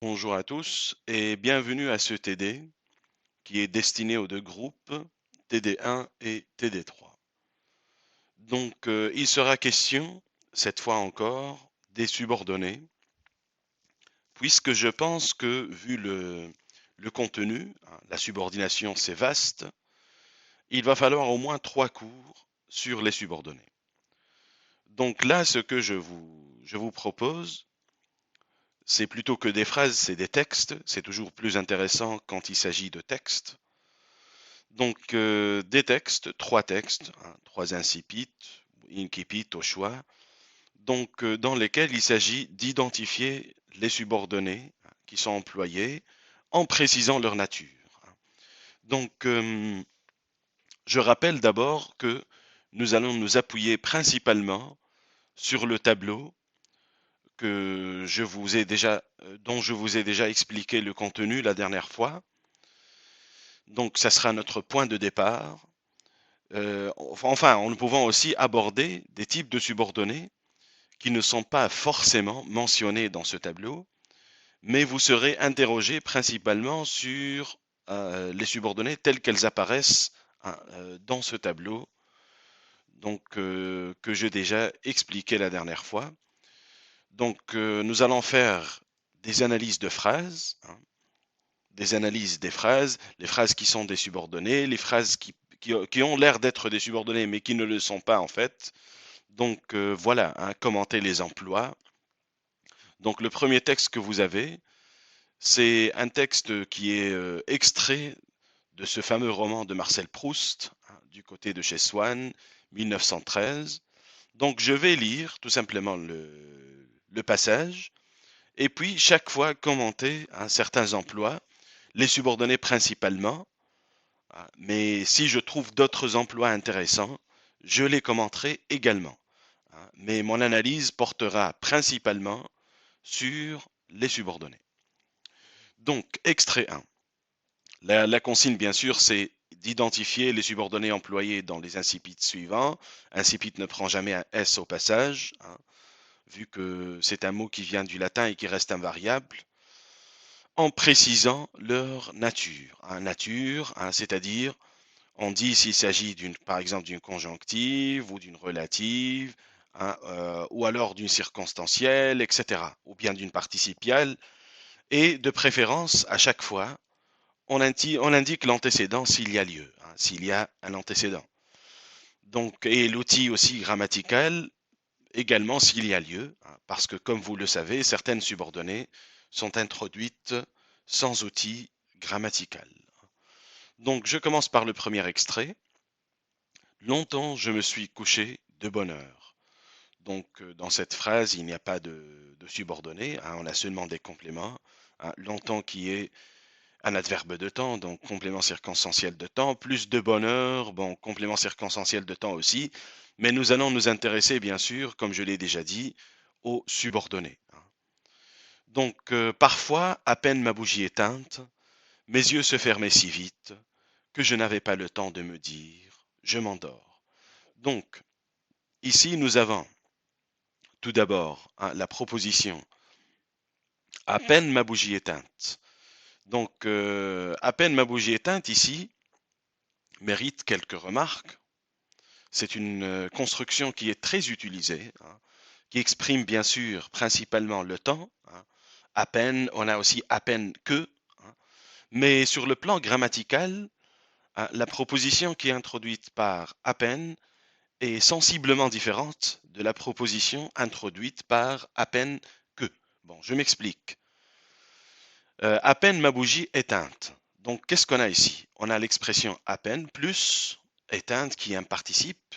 Bonjour à tous et bienvenue à ce TD qui est destiné aux deux groupes TD1 et TD3. Donc il sera question, cette fois encore, des subordonnés, puisque je pense que vu le contenu, hein, la subordination c'est vaste, il va falloir au moins 3 cours sur les subordonnés. Donc là, ce que je vous propose, c'est plutôt que des phrases, c'est des textes. C'est toujours plus intéressant quand il s'agit de textes. Donc, des textes, 3 textes, hein, 3 incipits, incipit au choix, donc dans lesquels il s'agit d'identifier les subordonnés hein, qui sont employés en précisant leur nature. Donc, je rappelle d'abord que nous allons nous appuyer principalement sur le tableau dont je vous ai déjà expliqué le contenu la dernière fois. Donc, ça sera notre point de départ. En nous pouvant aussi aborder des types de subordonnés qui ne sont pas forcément mentionnés dans ce tableau, mais vous serez interrogé principalement sur les subordonnées telles qu'elles apparaissent hein, dans ce tableau, donc que j'ai déjà expliqué la dernière fois. Donc nous allons faire des analyses de phrases, hein, des analyses des phrases, les phrases qui sont des subordonnées, les phrases qui ont l'air d'être des subordonnées mais qui ne le sont pas en fait. Donc voilà, hein, commenter les emplois. Donc le premier texte que vous avez, c'est un texte qui est extrait de ce fameux roman de Marcel Proust, hein, du côté de chez Swann, 1913. Donc je vais lire tout simplement le passage, et puis chaque fois commenter hein, certains emplois, les subordonner principalement, hein, mais si je trouve d'autres emplois intéressants, je les commenterai également, hein. Mais mon analyse portera principalement sur les subordonnés. Donc, extrait 1. La consigne, bien sûr, c'est d'identifier les subordonnés employés dans les incipits suivants. Incipit ne prend jamais un S au passage, hein, vu que c'est un mot qui vient du latin et qui reste invariable, en précisant leur nature. Hein, nature, hein, c'est-à-dire, on dit s'il s'agit par exemple d'une conjonctive ou d'une relative, hein, ou alors d'une circonstancielle, etc., ou bien d'une participiale. Et de préférence, à chaque fois, on indique l'antécédent s'il y a lieu, hein, s'il y a un antécédent. Donc, et l'outil aussi grammatical également s'il y a lieu, hein, parce que comme vous le savez, certaines subordonnées sont introduites sans outil grammatical. Donc, je commence par le premier extrait. Longtemps, je me suis couché de bonne heure. Donc, dans cette phrase, il n'y a pas de subordonné, hein, on a seulement des compléments. Hein, longtemps qui est un adverbe de temps, donc complément circonstanciel de temps, plus de bonheur, bon, complément circonstanciel de temps aussi, mais nous allons nous intéresser, bien sûr, comme je l'ai déjà dit, aux subordonnés. Donc, parfois, à peine ma bougie éteinte, mes yeux se fermaient si vite que je n'avais pas le temps de me dire, je m'endors. Donc, ici, nous avons tout d'abord hein, la proposition à peine ma bougie éteinte. Donc, à peine ma bougie éteinte ici mérite quelques remarques. C'est une construction qui est très utilisée, hein, qui exprime bien sûr principalement le temps. Hein. À peine, on a aussi à peine que. Hein. Mais sur le plan grammatical, hein, la proposition qui est introduite par à peine est sensiblement différente de la proposition introduite par à peine que. Bon, je m'explique. À peine ma bougie éteinte. Donc, qu'est-ce qu'on a ici? On a l'expression à peine plus éteinte qui est un participe,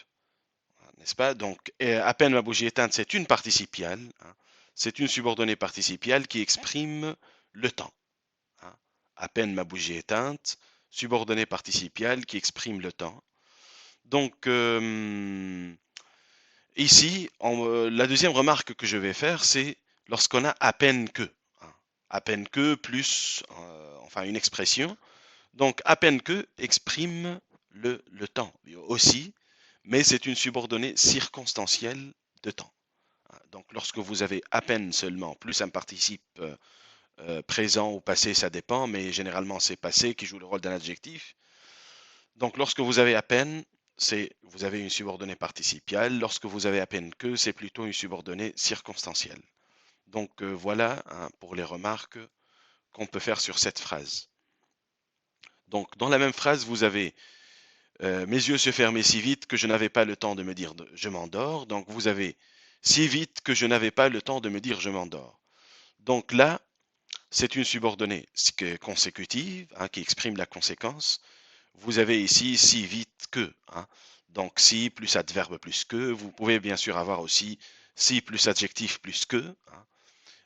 n'est-ce pas? Donc, à peine ma bougie éteinte, c'est une participiale. Hein. C'est une subordonnée participiale qui exprime le temps. Hein. À peine ma bougie éteinte, subordonnée participiale qui exprime le temps. Donc, ici, la deuxième remarque que je vais faire, c'est lorsqu'on a à peine que. Hein. À peine que plus, enfin, une expression. Donc, à peine que exprime le temps aussi, mais c'est une subordonnée circonstancielle de temps. Donc, lorsque vous avez à peine seulement plus un participe présent ou passé, ça dépend, mais généralement c'est passé qui joue le rôle d'un adjectif. Donc lorsque vous avez à peine, vous avez une subordonnée participiale. Lorsque vous avez à peine que, c'est plutôt une subordonnée circonstancielle. Donc voilà hein, pour les remarques qu'on peut faire sur cette phrase. Donc dans la même phrase, vous avez mes yeux se fermaient si vite que je n'avais pas le temps de me dire je m'endors. Donc vous avez si vite que je n'avais pas le temps de me dire je m'endors. Donc là, c'est une subordonnée consécutive hein, qui exprime la conséquence. Vous avez ici si vite que. Hein. Donc si plus adverbe plus que. Vous pouvez bien sûr avoir aussi si plus adjectif plus que. Hein.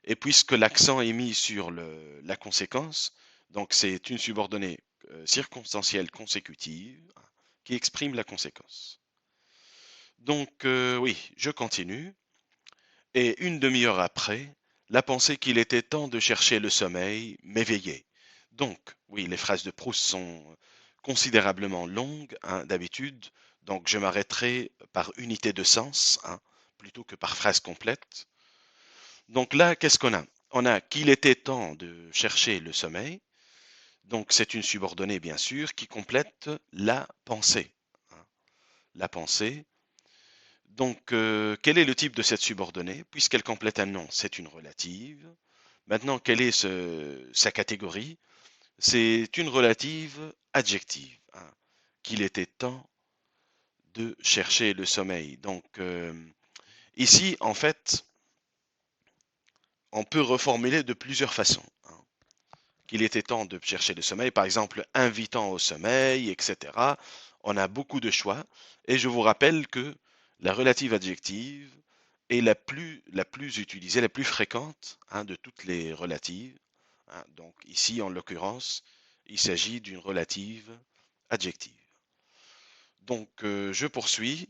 Et puisque l'accent est mis sur la conséquence, donc c'est une subordonnée circonstancielle consécutive hein, qui exprime la conséquence. Donc oui, je continue. Et une demi-heure après, la pensée qu'il était temps de chercher le sommeil m'éveillait. Donc, oui, les phrases de Proust sont considérablement longues hein, d'habitude, donc je m'arrêterai par unité de sens hein, plutôt que par phrase complète. Donc là, qu'est-ce qu'on a? On a qu'il était temps de chercher le sommeil. Donc c'est une subordonnée, bien sûr, qui complète la pensée. Hein. La pensée. Donc, quel est le type de cette subordonnée? Puisqu'elle complète un nom, c'est une relative. Maintenant, quelle est sa catégorie? C'est une relative adjective. Hein. Qu'il était temps de chercher le sommeil. Donc, ici, en fait, on peut reformuler de plusieurs façons. Hein. Qu'il était temps de chercher le sommeil, par exemple, invitant au sommeil, etc. On a beaucoup de choix. Et je vous rappelle que la relative adjective est la plus utilisée, la plus fréquente hein, de toutes les relatives. Hein. Donc ici, en l'occurrence, il s'agit d'une relative adjective. Donc je poursuis.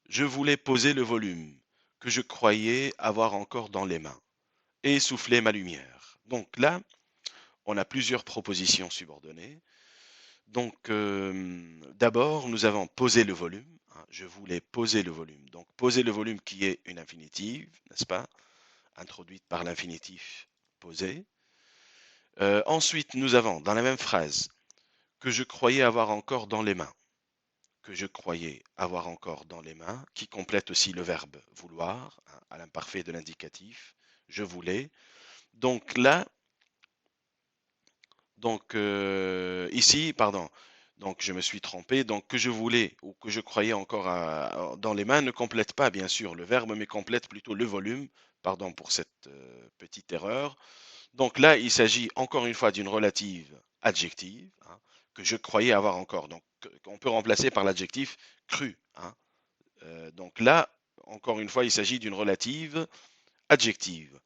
Je voulais poser le volume que je croyais avoir encore dans les mains et souffler ma lumière. Donc là, on a plusieurs propositions subordonnées. Donc, d'abord, nous avons posé le volume. Hein, je voulais poser le volume. Donc, poser le volume qui est une infinitive, n'est-ce pas? Introduite par l'infinitif posé. Ensuite, nous avons dans la même phrase que je croyais avoir encore dans les mains. Que je croyais avoir encore dans les mains, qui complète aussi le verbe vouloir, hein, à l'imparfait de l'indicatif. Je voulais. Donc là, donc ici, pardon, donc je me suis trompé. Donc que je voulais ou que je croyais encore dans les mains ne complète pas bien sûr le verbe, mais complète plutôt le volume. Pardon pour cette petite erreur. Donc là, il s'agit encore une fois d'une relative adjective hein, que je croyais avoir encore. Donc qu'on peut remplacer par l'adjectif cru. Hein. Donc là, encore une fois, il s'agit d'une relative adjective.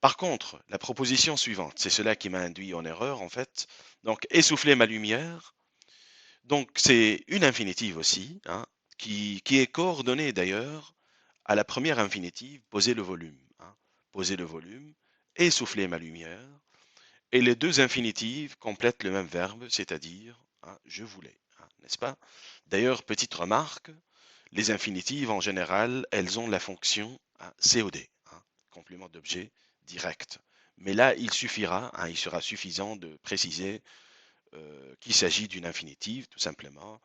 Par contre, la proposition suivante, c'est cela qui m'a induit en erreur en fait. Donc, essouffler ma lumière. Donc, c'est une infinitive aussi, hein, qui est coordonnée d'ailleurs à la première infinitive, poser le volume. Hein, poser le volume, essouffler ma lumière. Et les deux infinitives complètent le même verbe, c'est-à-dire hein, je voulais, hein, n'est-ce pas? D'ailleurs, petite remarque, les infinitives en général, elles ont la fonction hein, COD, hein, complément d'objet direct. Mais là, il suffira, hein, il sera suffisant de préciser qu'il s'agit d'une infinitive, tout simplement.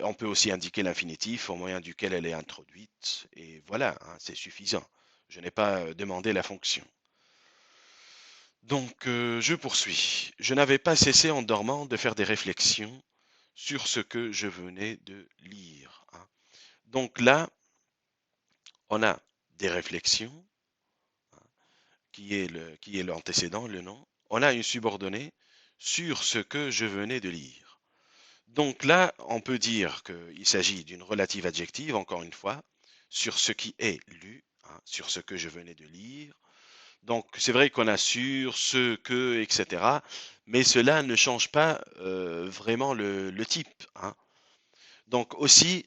On peut aussi indiquer l'infinitif au moyen duquel elle est introduite, et voilà, hein, c'est suffisant. Je n'ai pas demandé la fonction. Donc, je poursuis. Je n'avais pas cessé en dormant de faire des réflexions sur ce que je venais de lire. Hein. Donc là, on a des réflexions, qui est l'antécédent, le nom. On a une subordonnée sur ce que je venais de lire. Donc là, on peut dire qu'il s'agit d'une relative adjective, encore une fois, sur ce qui est lu, hein, sur ce que je venais de lire. Donc c'est vrai qu'on a sur, ce, que, etc. Mais cela ne change pas vraiment le type. Hein. Donc aussi,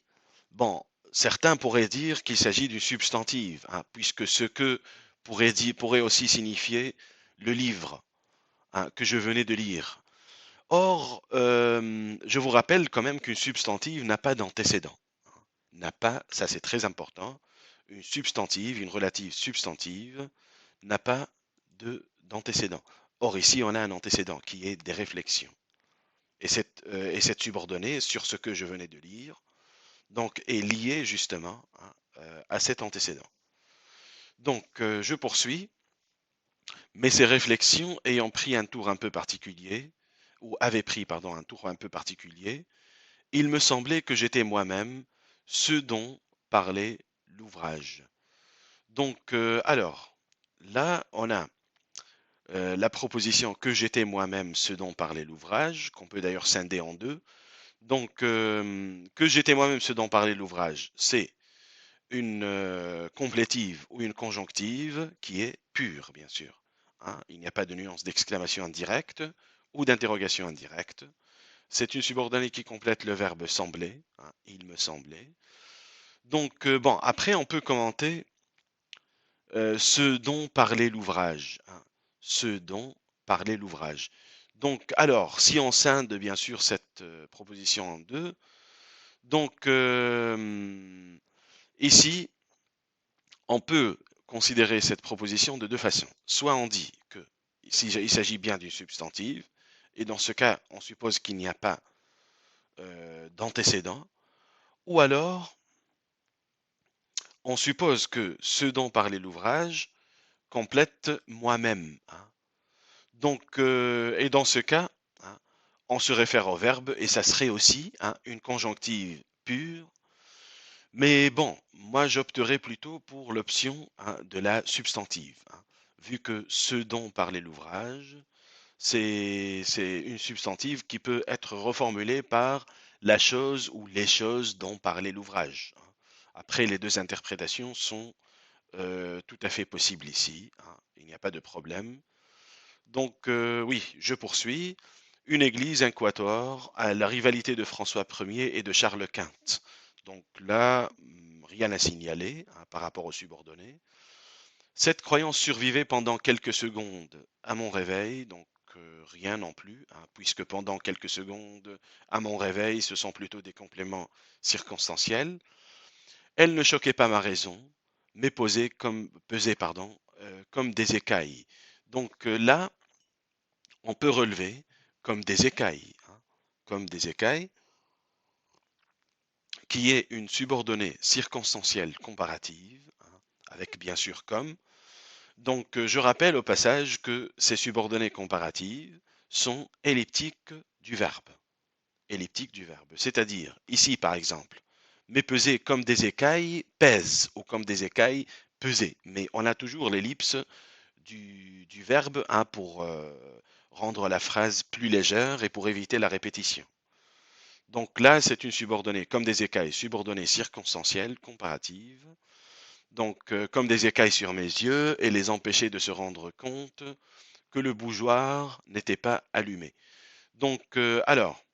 bon, certains pourraient dire qu'il s'agit d'une substantive, hein, puisque ce que pourrait aussi signifier le livre hein, que je venais de lire. Or, je vous rappelle quand même qu'une substantive n'a pas d'antécédent. Hein. N'a pas, ça c'est très important, une substantive, une relative substantive, n'a pas d'antécédent. Or, ici, on a un antécédent qui est des réflexions. Et cette subordonnée sur ce que je venais de lire, donc, est liée justement à cet antécédent. Donc, je poursuis, mais ces réflexions ayant pris un tour un peu particulier, ou avaient pris, pardon, un tour un peu particulier, il me semblait que j'étais moi-même ce dont parlait l'ouvrage. Donc, alors, là, on a la proposition que j'étais moi-même ce dont parlait l'ouvrage, qu'on peut d'ailleurs scinder en deux. Donc, que j'étais moi-même ce dont parlait l'ouvrage, c'est une complétive ou une conjonctive qui est pure, bien sûr. Hein. Il n'y a pas de nuance d'exclamation indirecte ou d'interrogation indirecte. C'est une subordonnée qui complète le verbe sembler, hein, il me semblait. Donc, bon, après, on peut commenter ce dont parlait l'ouvrage. Hein, ce dont parlait l'ouvrage. Donc, alors, si on scinde bien sûr cette proposition en deux, donc ici, on peut considérer cette proposition de deux façons. Soit on dit que il s'agit bien d'une substantive, et dans ce cas, on suppose qu'il n'y a pas d'antécédent, ou alors on suppose que ce dont parlait l'ouvrage complète moi-même. Hein. Donc, et dans ce cas, hein, on se réfère au verbe et ça serait aussi hein, une conjonctive pure. Mais bon, moi j'opterais plutôt pour l'option hein, de la substantive, hein, vu que ce dont parlait l'ouvrage, c'est une substantive qui peut être reformulée par la chose ou les choses dont parlait l'ouvrage. Hein. Après, les deux interprétations sont tout à fait possibles ici. Hein, il n'y a pas de problème. Donc oui, je poursuis. Une église, un quatuor, à la rivalité de François Ier et de Charles Quint. Donc là, rien à signaler hein, par rapport aux subordonnés. Cette croyance survivait pendant quelques secondes à mon réveil, donc rien non plus, hein, puisque pendant quelques secondes à mon réveil, ce sont plutôt des compléments circonstanciels. Elle ne choquait pas ma raison, mais pesait, pardon, comme des écailles. Donc là, on peut relever comme des écailles, hein, comme des écailles, qui est une subordonnée circonstancielle comparative, hein, avec bien sûr comme. Donc je rappelle au passage que ces subordonnées comparatives sont elliptiques du verbe. Elliptiques du verbe. C'est-à-dire, ici par exemple, mais peser comme des écailles pèse ou comme des écailles peser. Mais on a toujours l'ellipse du verbe hein, pour rendre la phrase plus légère et pour éviter la répétition. Donc là, c'est une subordonnée comme des écailles, subordonnée circonstancielle, comparative. Donc comme des écailles sur mes yeux et les empêcher de se rendre compte que le bougeoir n'était pas allumé. Donc alors,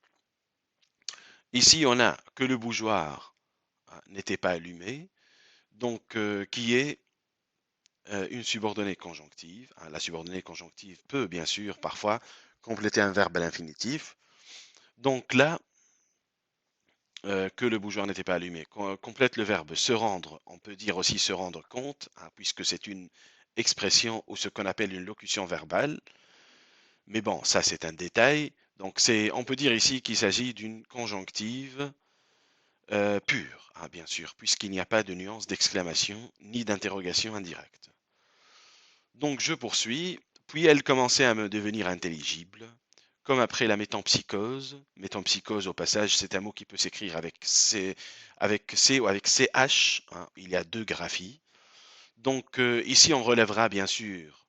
ici on a que le bougeoir hein, n'était pas allumé, donc qui est une subordonnée conjonctive. Hein. La subordonnée conjonctive peut bien sûr parfois compléter un verbe à l'infinitif. Donc là, que le bougeoir n'était pas allumé. Complète le verbe se rendre. On peut dire aussi se rendre compte, hein, puisque c'est une expression ou ce qu'on appelle une locution verbale. Mais bon, ça c'est un détail. Donc on peut dire ici qu'il s'agit d'une conjonctive pure, hein, bien sûr, puisqu'il n'y a pas de nuance d'exclamation ni d'interrogation indirecte. Donc je poursuis. Puis elle commençait à me devenir intelligible. Comme après la métempsychose. Métempsychose, au passage, c'est un mot qui peut s'écrire avec C ou avec CH. Hein, il y a deux graphies. Donc ici, on relèvera bien sûr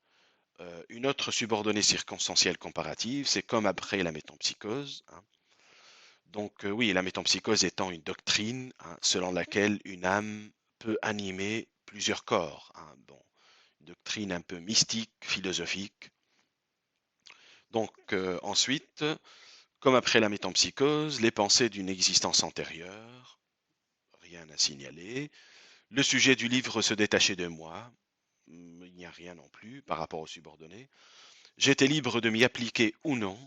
une autre subordonnée circonstancielle comparative. C'est comme après la métempsychose. Hein. Donc oui, la métempsychose étant une doctrine hein, selon laquelle une âme peut animer plusieurs corps. Hein. Bon, une doctrine un peu mystique, philosophique. Donc ensuite, comme après la métempsychose, les pensées d'une existence antérieure, rien à signaler. Le sujet du livre se détachait de moi, il n'y a rien non plus par rapport aux subordonnés. J'étais libre de m'y appliquer ou non.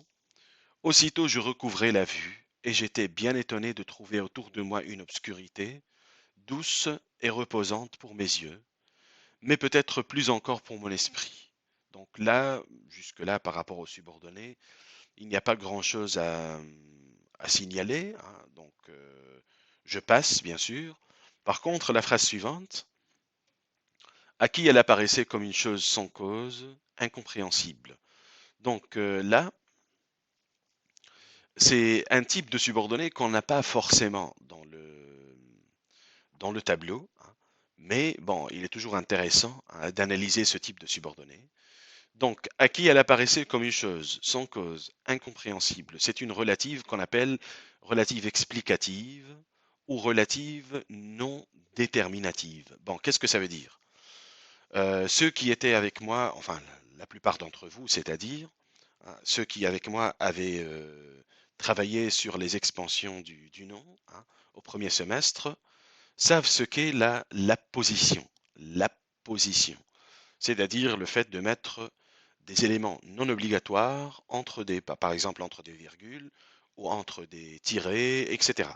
Aussitôt je recouvrais la vue, et j'étais bien étonné de trouver autour de moi une obscurité, douce et reposante pour mes yeux, mais peut-être plus encore pour mon esprit. Donc là, jusque-là, par rapport aux subordonnés, il n'y a pas grand-chose à signaler, hein. Donc, je passe, bien sûr. Par contre, la phrase suivante, à qui elle apparaissait comme une chose sans cause, incompréhensible. Donc là, c'est un type de subordonné qu'on n'a pas forcément dans le tableau, hein. Mais bon, il est toujours intéressant, hein, d'analyser ce type de subordonné. Donc, à qui elle apparaissait comme une chose, sans cause, incompréhensible, c'est une relative qu'on appelle relative explicative ou relative non déterminative. Bon, qu'est-ce que ça veut dire? Ceux qui étaient avec moi, enfin la plupart d'entre vous, c'est-à-dire, hein, ceux qui avec moi avaient travaillé sur les expansions du nom, hein, au premier semestre, savent ce qu'est la position. La position, c'est-à-dire le fait de mettre des éléments non obligatoires entre par exemple entre des virgules ou entre des tirets, etc.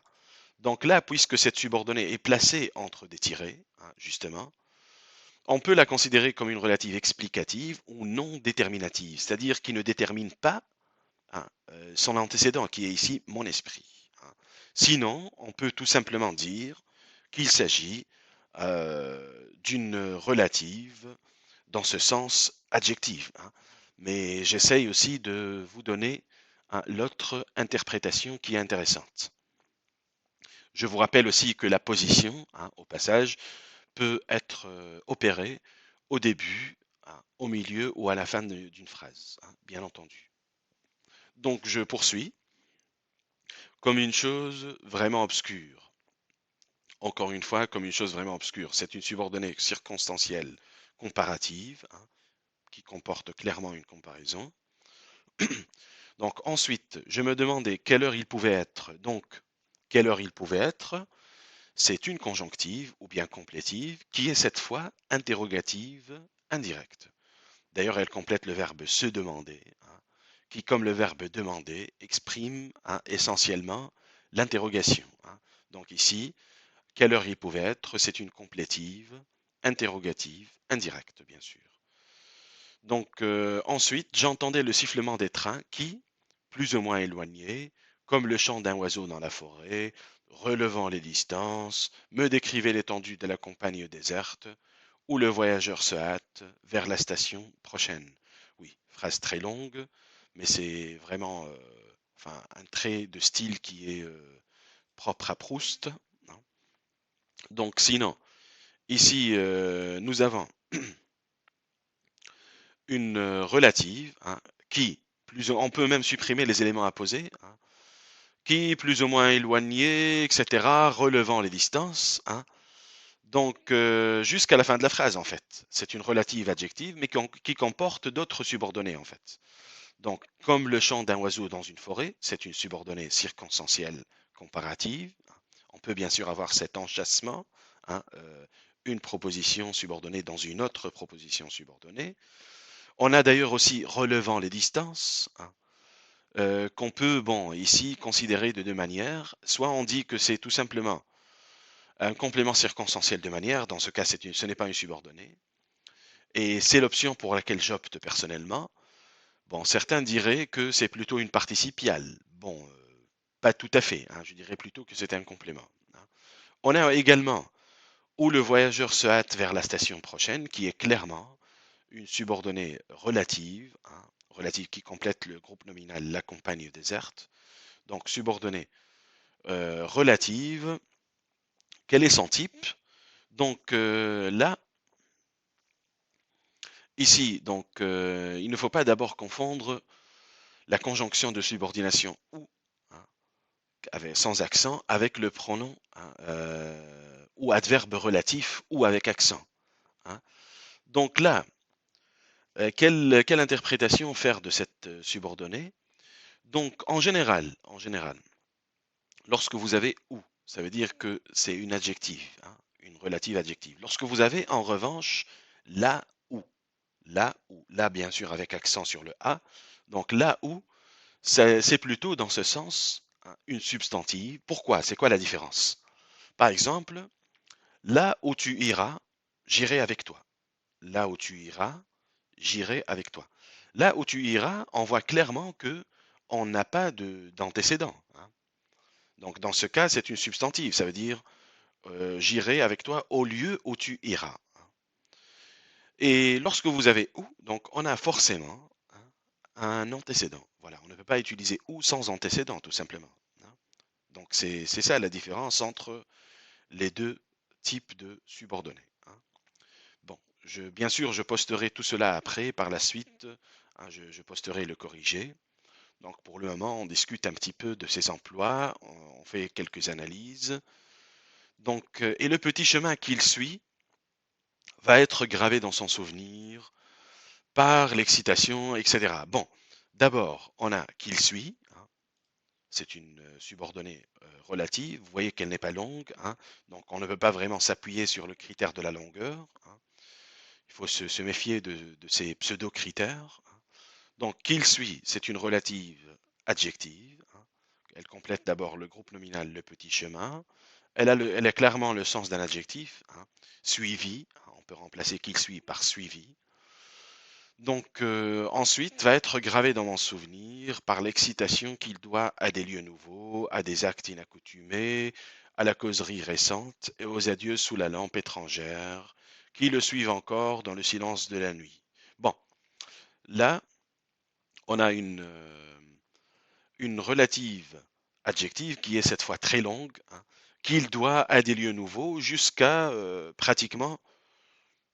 Donc là, puisque cette subordonnée est placée entre des tirets, hein, justement, on peut la considérer comme une relative explicative ou non déterminative, c'est-à-dire qui ne détermine pas, hein, son antécédent, qui est ici mon esprit, hein. Sinon, on peut tout simplement dire qu'il s'agit d'une relative dans ce sens adjectif, hein. Mais j'essaye aussi de vous donner, hein, l'autre interprétation qui est intéressante. Je vous rappelle aussi que la position, hein, au passage, peut être opérée au début, hein, au milieu ou à la fin d'une phrase, hein, bien entendu. Donc je poursuis. Comme une chose vraiment obscure. Encore une fois, comme une chose vraiment obscure. C'est une subordonnée circonstancielle comparative, hein, qui comporte clairement une comparaison. Donc ensuite, je me demandais quelle heure il pouvait être. Donc, quelle heure il pouvait être, c'est une conjonctive ou bien complétive qui est cette fois interrogative indirecte. D'ailleurs, elle complète le verbe se demander, hein, qui, comme le verbe demander, exprime, hein, essentiellement l'interrogation, hein. Donc ici, quelle heure il pouvait être, c'est une complétive, interrogative, indirecte, bien sûr. Donc ensuite, j'entendais le sifflement des trains qui, plus ou moins éloignés, comme le chant d'un oiseau dans la forêt, relevant les distances, me décrivaient l'étendue de la campagne déserte, où le voyageur se hâte vers la station prochaine. Oui, phrase très longue, mais c'est vraiment enfin, un trait de style qui est propre à Proust, hein. Donc sinon, ici, nous avons une relative, hein, qui, on peut même supprimer les éléments apposés, hein, qui est plus ou moins éloigné, etc., relevant les distances, hein. Donc, jusqu'à la fin de la phrase, en fait. C'est une relative adjective, mais qui comporte d'autres subordonnées, en fait. Donc, comme le chant d'un oiseau dans une forêt, c'est une subordonnée circonstancielle comparative. On peut bien sûr avoir cet enchâssement, hein, une proposition subordonnée dans une autre proposition subordonnée. On a d'ailleurs aussi relevant les distances, hein, qu'on peut, bon, ici considérer de deux manières. Soit on dit que c'est tout simplement un complément circonstanciel de manière, dans ce cas ce n'est pas une subordonnée, et c'est l'option pour laquelle j'opte personnellement. Bon, certains diraient que c'est plutôt une participiale. Bon, pas tout à fait, hein, je dirais plutôt que c'est un complément, hein. On a également où le voyageur se hâte vers la station prochaine, qui est clairement une subordonnée relative, hein, relative qui complète le groupe nominal la campagne déserte. Donc subordonnée relative. Quel est son type? Donc là, ici, donc il ne faut pas d'abord confondre la conjonction de subordination ou, hein, sans accent avec le pronom, hein, ou adverbe relatif ou avec accent, hein. Donc là, quelle interprétation faire de cette subordonnée? Donc en général, lorsque vous avez ou, ça veut dire que c'est une adjective, hein, une relative adjective. Lorsque vous avez en revanche là ou, là bien sûr avec accent sur le A, donc là où, c'est plutôt dans ce sens, hein, une substantive. Pourquoi? C'est quoi la différence? Par exemple, là où tu iras, j'irai avec toi. Là où tu iras, j'irai avec toi. Là où tu iras, on voit clairement que on n'a pas d'antécédent, hein. Donc dans ce cas, c'est une substantive. Ça veut dire j'irai avec toi au lieu où tu iras. Et lorsque vous avez où, donc on a forcément, hein, un antécédent. Voilà, on ne peut pas utiliser ou sans antécédent, tout simplement, hein. Donc c'est ça la différence entre les deux types de subordonnés, hein. Bon, bien sûr, je posterai tout cela après, par la suite, hein, je posterai le corrigé. Donc pour le moment, on discute un petit peu de ces emplois, on fait quelques analyses. Donc, et le petit chemin qu'il suit va être gravé dans son souvenir par l'excitation, etc. Bon, d'abord, on a qu'il suit, hein, c'est une subordonnée relative. Vous voyez qu'elle n'est pas longue, hein, donc on ne peut pas vraiment s'appuyer sur le critère de la longueur, hein. Il faut se méfier de ces pseudo-critères, hein. Donc, qu'il suit, c'est une relative adjective, hein. Elle complète d'abord le groupe nominal, le petit chemin. Elle a clairement le sens d'un adjectif, hein. Suivi, hein, on peut remplacer qu'il suit par suivi. Donc ensuite va être gravé dans mon souvenir par l'excitation qu'il doit à des lieux nouveaux, à des actes inaccoutumés, à la causerie récente et aux adieux sous la lampe étrangère, qui le suivent encore dans le silence de la nuit. Bon, là, on a une relative adjective qui est cette fois très longue, hein, qu'il doit à des lieux nouveaux jusqu'à pratiquement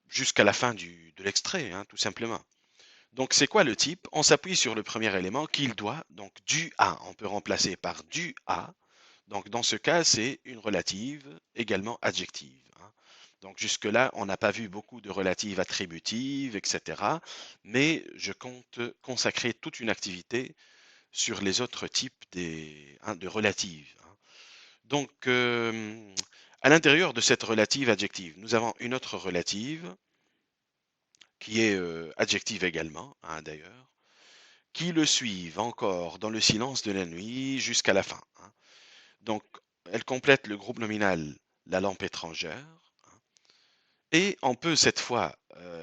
jusqu'à la fin de l'extrait, hein, tout simplement. Donc, c'est quoi le type? On s'appuie sur le premier élément qu'il doit, donc du à. On peut remplacer par du à. Donc, dans ce cas, c'est une relative également adjective, hein. Donc, jusque-là, on n'a pas vu beaucoup de relatives attributives, etc. Mais je compte consacrer toute une activité sur les autres types hein, de relatives, hein. Donc, à l'intérieur de cette relative adjective, nous avons une autre relative qui est adjective également, hein, d'ailleurs, qui le suivent encore dans le silence de la nuit jusqu'à la fin, hein. Donc, elle complète le groupe nominal la lampe étrangère, hein, et on peut cette fois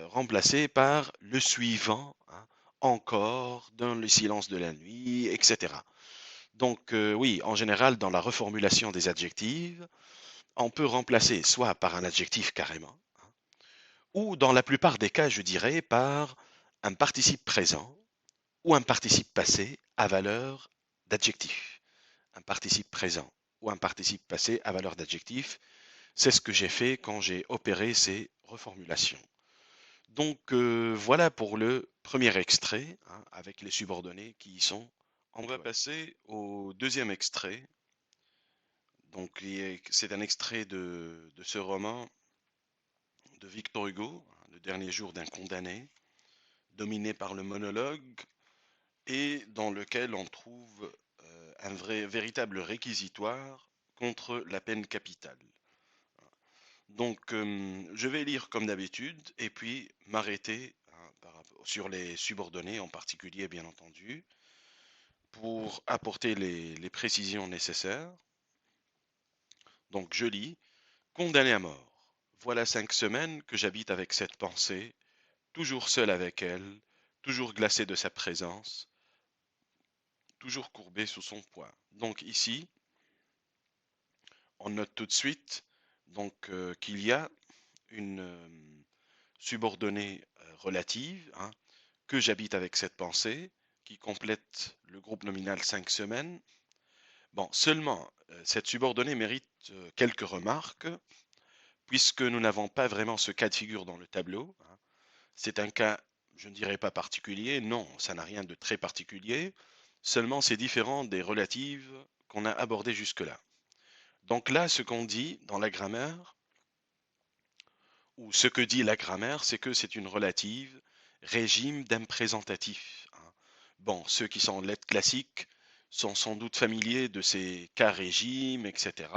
remplacer par le suivant, hein, encore dans le silence de la nuit, etc. Donc, oui, en général, dans la reformulation des adjectifs, on peut remplacer soit par un adjectif carrément, hein, ou dans la plupart des cas, je dirais, par un participe présent ou un participe passé à valeur d'adjectif. Un participe présent ou un participe passé à valeur d'adjectif, c'est ce que j'ai fait quand j'ai opéré ces reformulations. Donc voilà pour le premier extrait, hein, avec les subordonnées qui y sont. On va passer au deuxième extrait. Donc c'est un extrait de ce roman de Victor Hugo, Le dernier jour d'un condamné, dominé par le monologue et dans lequel on trouve un véritable réquisitoire contre la peine capitale. Donc, je vais lire comme d'habitude et puis m'arrêter, hein, sur les subordonnés en particulier, bien entendu, pour apporter les précisions nécessaires. Donc, je lis, condamné à mort. Voilà 5 semaines que j'habite avec cette pensée, toujours seul avec elle, toujours glacé de sa présence, toujours courbé sous son poids. Donc ici, on note tout de suite donc, qu'il y a une subordonnée relative, hein, que j'habite avec cette pensée, qui complète le groupe nominal 5 semaines. Bon, seulement, cette subordonnée mérite quelques remarques, puisque nous n'avons pas vraiment ce cas de figure dans le tableau, hein. C'est un cas, je ne dirais pas particulier, non, ça n'a rien de très particulier, seulement c'est différent des relatives qu'on a abordées jusque-là. Donc là, ce qu'on dit dans la grammaire, ou ce que dit la grammaire, c'est que c'est une relative régime d'imprésentatif, hein. Bon, ceux qui sont en lettres classiques sont sans doute familiers de ces cas régimes, etc.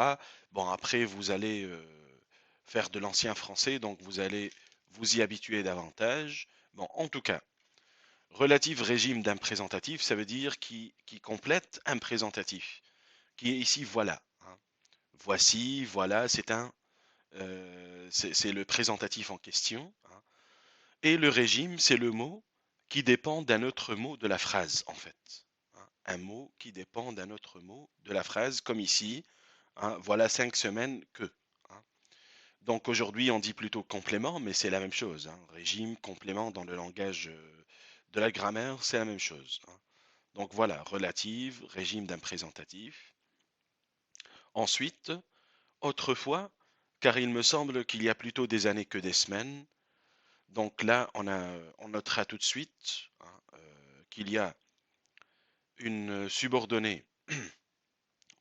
Bon, après, vous allez faire de l'ancien français, donc vous allez vous y habituer davantage. Bon, en tout cas, relative régime d'imprésentatif, ça veut dire qui complète un présentatif, qui est ici voilà, hein. Voici, voilà, c'est le présentatif en question, hein. Et le régime, c'est le mot qui dépend d'un autre mot de la phrase, en fait. Hein. Un mot qui dépend d'un autre mot de la phrase, comme ici. Hein, voilà 5 semaines que. Hein. Donc aujourd'hui, on dit plutôt complément, mais c'est la même chose. Hein. Régime, complément dans le langage de la grammaire, c'est la même chose. Hein. Donc voilà, relative, régime d'un présentatif. Ensuite, autrefois, car il me semble qu'il y a plutôt des années que des semaines. Donc là, on notera tout de suite hein, qu'il y a une subordonnée,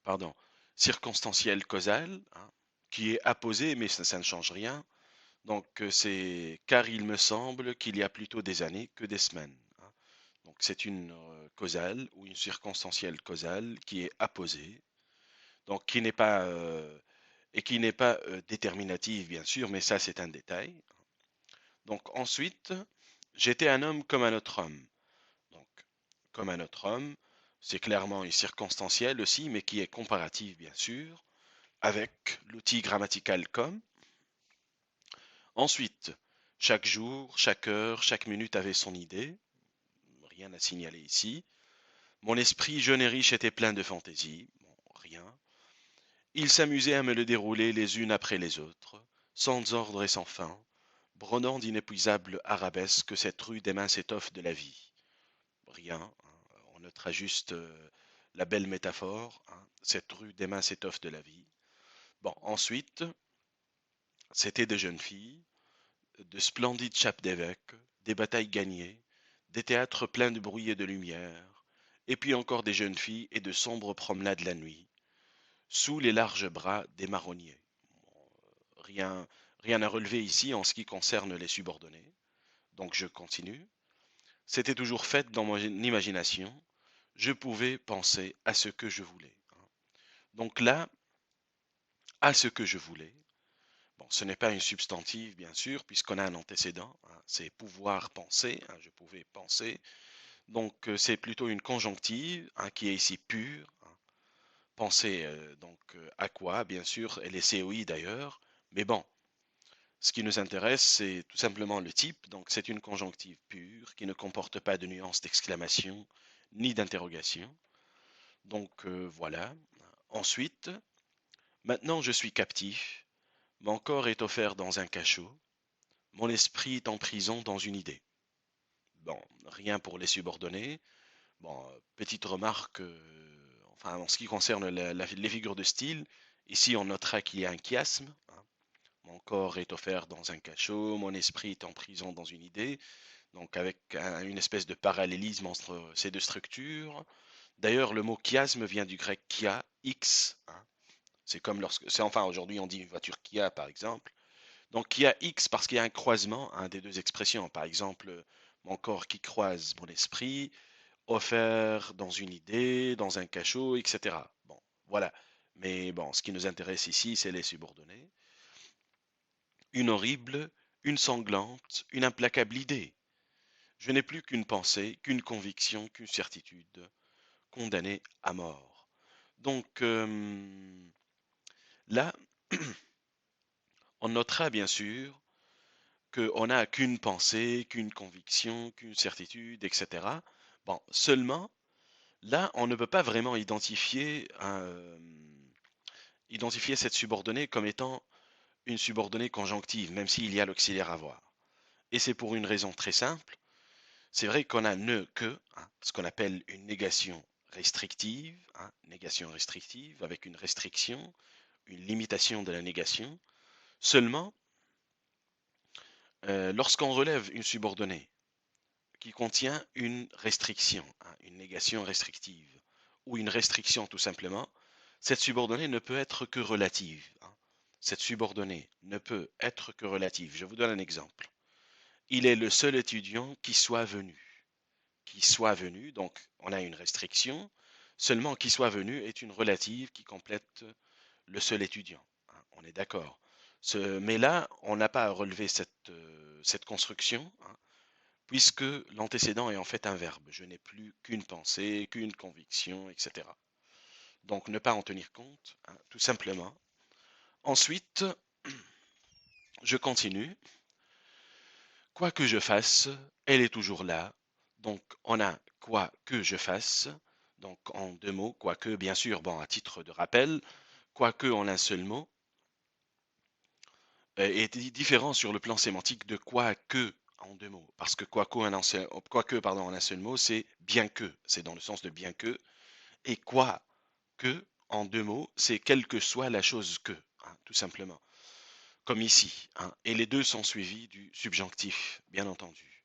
pardon, circonstancielle causale, hein, qui est apposée, mais ça ne change rien. Donc c'est car il me semble qu'il y a plutôt des années que des semaines. Hein. Donc c'est une causale ou une circonstancielle causale qui est apposée, donc qui n'est pas et qui n'est pas déterminative bien sûr, mais ça c'est un détail. Donc ensuite, j'étais un homme comme un autre homme. Donc comme un autre homme, c'est clairement une circonstancielle aussi, mais qui est comparative bien sûr, avec l'outil grammatical comme. Ensuite, chaque jour, chaque heure, chaque minute avait son idée. Rien à signaler ici. Mon esprit jeune et riche était plein de fantaisie. Bon, rien. Il s'amusait à me le dérouler les unes après les autres, sans ordre et sans fin, brodant d'inépuisables arabesques cette rude et mince étoffe de la vie. Rien. Hein, on notera juste la belle métaphore, hein, cette rude et mince étoffe de la vie. Bon, ensuite, c'était des jeunes filles, de splendides chapes d'évêques, des batailles gagnées, des théâtres pleins de bruit et de lumière, et puis encore des jeunes filles et de sombres promenades la nuit, sous les larges bras des marronniers. Rien, rien à relever ici en ce qui concerne les subordonnés. Donc je continue. C'était toujours fait dans mon imagination. Je pouvais penser à ce que je voulais. Donc là, à ce que je voulais. Bon, ce n'est pas une substantive, bien sûr, puisqu'on a un antécédent. Hein, c'est pouvoir penser. Hein, je pouvais penser. Donc, c'est plutôt une conjonctive hein, qui est ici pure. Hein. Penser donc à quoi, bien sûr, et les COI d'ailleurs. Mais bon, ce qui nous intéresse, c'est tout simplement le type. Donc, c'est une conjonctive pure qui ne comporte pas de nuances d'exclamation ni d'interrogation. Donc, voilà. Ensuite, maintenant je suis captif. Mon corps est offert dans un cachot. Mon esprit est en prison dans une idée. Bon, rien pour les subordonnés. Bon, petite remarque, enfin, en ce qui concerne les figures de style, ici on notera qu'il y a un chiasme. Hein. Mon corps est offert dans un cachot, mon esprit est en prison dans une idée. Donc avec une espèce de parallélisme entre ces deux structures. D'ailleurs, le mot chiasme vient du grec kia, x. Hein. C'est comme lorsque, c'est enfin aujourd'hui on dit une voiture Kia par exemple. Donc il y a X parce qu'il y a un croisement hein, des deux expressions. Par exemple, mon corps qui croise mon esprit, offert dans une idée, dans un cachot, etc. Bon, voilà. Mais bon, ce qui nous intéresse ici, c'est les subordonnés. Une horrible, une sanglante, une implacable idée. Je n'ai plus qu'une pensée, qu'une conviction, qu'une certitude, condamnée à mort. Donc là, on notera bien sûr qu'on n'a qu'une pensée, qu'une conviction, qu'une certitude, etc. Bon, seulement, là, on ne peut pas vraiment identifier cette subordonnée comme étant une subordonnée conjonctive, même s'il y a l'auxiliaire avoir. Et c'est pour une raison très simple. C'est vrai qu'on a ne que, hein, ce qu'on appelle une négation restrictive, avec une restriction, une limitation de la négation. Seulement, lorsqu'on relève une subordonnée qui contient une restriction, hein, une négation restrictive, ou une restriction tout simplement, cette subordonnée ne peut être que relative. Hein. Cette subordonnée ne peut être que relative. Je vous donne un exemple. Il est le seul étudiant qui soit venu. Qui soit venu, donc on a une restriction, seulement qui soit venu est une relative qui complète le seul étudiant. Hein. On est d'accord. Mais là, on n'a pas à relever cette construction. Hein, puisque l'antécédent est en fait un verbe. Je n'ai plus qu'une pensée, qu'une conviction, etc. Donc ne pas en tenir compte, hein, tout simplement. Ensuite, je continue. quoi que je fasse, elle est toujours là. Donc, on a quoi que je fasse. Donc, en deux mots, quoique, bien sûr, bon, à titre de rappel, quoique en un seul mot, est différent sur le plan sémantique de quoique en deux mots. Parce que quoique, pardon, en un seul mot, c'est bien que. C'est dans le sens de bien que. Et quoi que, en deux mots, c'est quelle que soit la chose que, hein, tout simplement. Comme ici, hein. Et les deux sont suivis du subjonctif, bien entendu.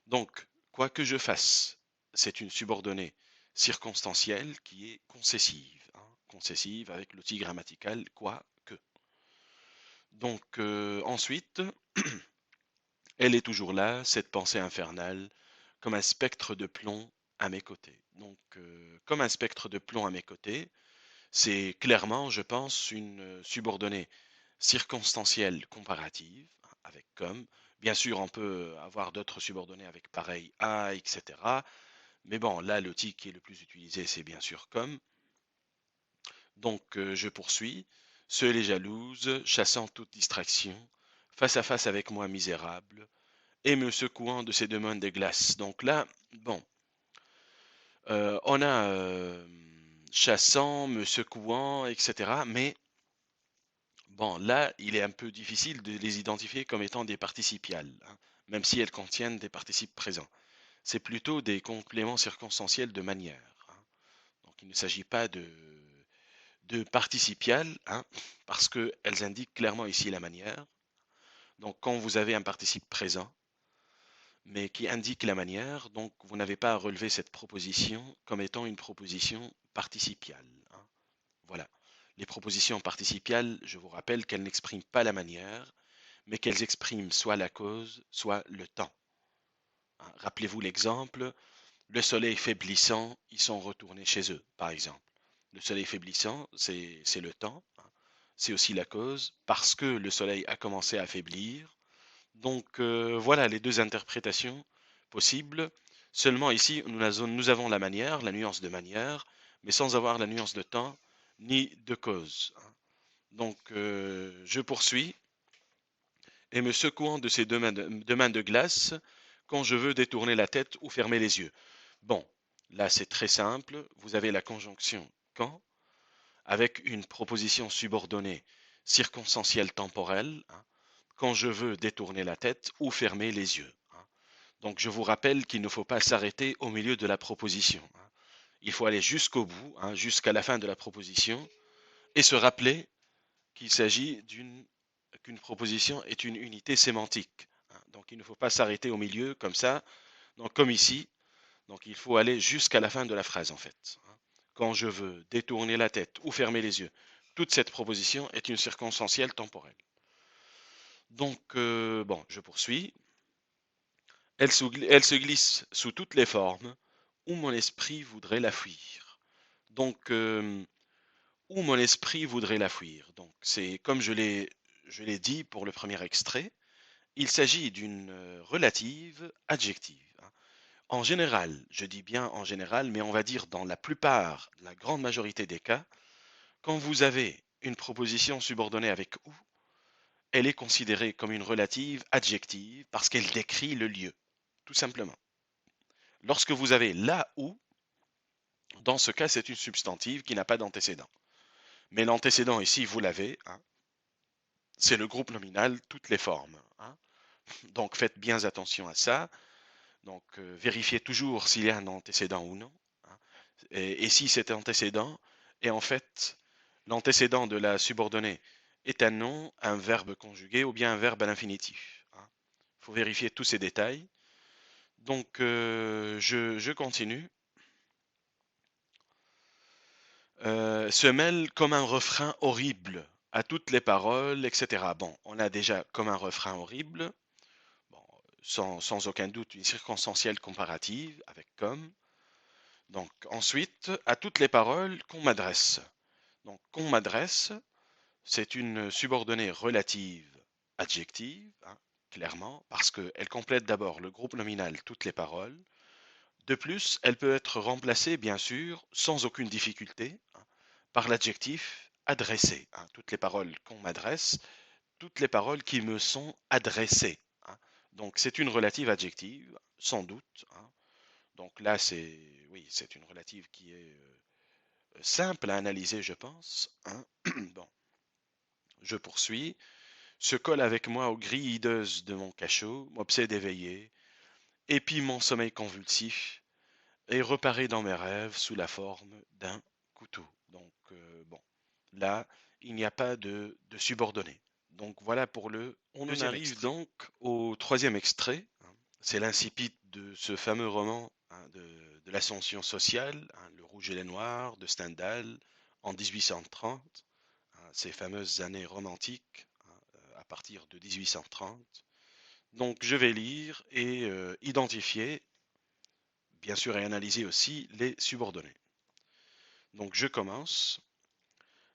Donc, quoi que je fasse, c'est une subordonnée circonstancielle qui est concessive, hein. Concessive avec l'outil grammatical quoi que. Donc, ensuite, elle est toujours là, cette pensée infernale, comme un spectre de plomb à mes côtés. Donc, comme un spectre de plomb à mes côtés, c'est clairement, je pense, une subordonnée circonstancielle comparative, hein, avec comme. Bien sûr, on peut avoir d'autres subordonnées avec pareil à, etc. Mais bon, là, l'outil qui est le plus utilisé, c'est bien sûr comme. Donc, je poursuis. Seule et jalouse, chassant toute distraction, face à face avec moi misérable, et me secouant de ses deux mains de glace. Donc là, bon, on a chassant, me secouant, etc. Mais bon, là, il est un peu difficile de les identifier comme étant des participiales, hein, même si elles contiennent des participes présents. C'est plutôt des compléments circonstanciels de manière, hein. Donc, il ne s'agit pas de participiales, hein, parce qu'elles indiquent clairement ici la manière. Donc, quand vous avez un participe présent, mais qui indique la manière, donc vous n'avez pas à relever cette proposition comme étant une proposition participiale, hein. Voilà. Les propositions participiales, je vous rappelle qu'elles n'expriment pas la manière, mais qu'elles expriment soit la cause, soit le temps, hein. Rappelez-vous l'exemple, le soleil faiblissant, ils sont retournés chez eux, par exemple. Le soleil faiblissant, c'est le temps, hein. C'est aussi la cause, parce que le soleil a commencé à faiblir. Donc voilà les deux interprétations possibles. Seulement ici, nous avons la manière, la nuance de manière, mais sans avoir la nuance de temps ni de cause, hein. Donc je poursuis et me secouant de ses deux mains de glace quand je veux détourner la tête ou fermer les yeux. Bon, là c'est très simple. Vous avez la conjonction quand avec une proposition subordonnée circonstancielle temporelle, hein, quand je veux détourner la tête ou fermer les yeux, hein. Donc je vous rappelle qu'il ne faut pas s'arrêter au milieu de la proposition, hein. Il faut aller jusqu'au bout, hein, jusqu'à la fin de la proposition, et se rappeler qu'il s'agit qu'une proposition est une unité sémantique, hein. Donc il ne faut pas s'arrêter au milieu comme ça, donc comme ici. Donc il faut aller jusqu'à la fin de la phrase en fait, hein. Quand je veux détourner la tête ou fermer les yeux, toute cette proposition est une circonstancielle temporelle. Donc bon, je poursuis. Elle se glisse sous toutes les formes, où mon esprit voudrait la fuir. Donc où mon esprit voudrait la fuir. Donc c'est comme je l'ai dit pour le premier extrait, il s'agit d'une relative adjective, hein. En général, je dis bien en général, mais on va dire dans la plupart, la grande majorité des cas, quand vous avez une proposition subordonnée avec ou, elle est considérée comme une relative adjective parce qu'elle décrit le lieu, tout simplement. Lorsque vous avez là où, dans ce cas, c'est une substantive qui n'a pas d'antécédent. Mais l'antécédent ici, vous l'avez, hein, c'est le groupe nominal, toutes les formes, hein. Donc faites bien attention à ça. Donc vérifiez toujours s'il y a un antécédent ou non, hein. Et si cet antécédent est en fait l'antécédent de la subordonnée est un nom, un verbe conjugué ou bien un verbe à l'infinitif, hein. Il faut vérifier tous ces détails. Donc je continue. Se mêle comme un refrain horrible à toutes les paroles, etc. Bon, on a déjà comme un refrain horrible, bon, sans aucun doute une circonstancielle comparative avec comme. Donc ensuite, à toutes les paroles qu'on m'adresse. Donc qu'on m'adresse, c'est une subordonnée relative adjective, hein, clairement, parce qu'elle complète d'abord le groupe nominal toutes les paroles. De plus, elle peut être remplacée, bien sûr, sans aucune difficulté, hein, par l'adjectif adressé, hein. Toutes les paroles qu'on m'adresse, toutes les paroles qui me sont adressées, hein. Donc c'est une relative adjective, sans doute, hein. Donc là, oui, c'est une relative qui est simple à analyser, je pense, hein. Bon, je poursuis. Se colle avec moi aux grilles hideuses de mon cachot, m'obsède éveillé, épie mon sommeil convulsif, et reparaît dans mes rêves sous la forme d'un couteau. Donc, bon, là, il n'y a pas de subordonné. Donc voilà pour le On en deuxième arrive extrait. Donc au troisième extrait, hein. C'est l'incipit de ce fameux roman, hein, de l'ascension sociale, hein, Le Rouge et les Noirs de Stendhal en 1830, hein, ces fameuses années romantiques, hein, à partir de 1830. Donc je vais lire et identifier, bien sûr, et analyser aussi les subordonnés. Donc je commence.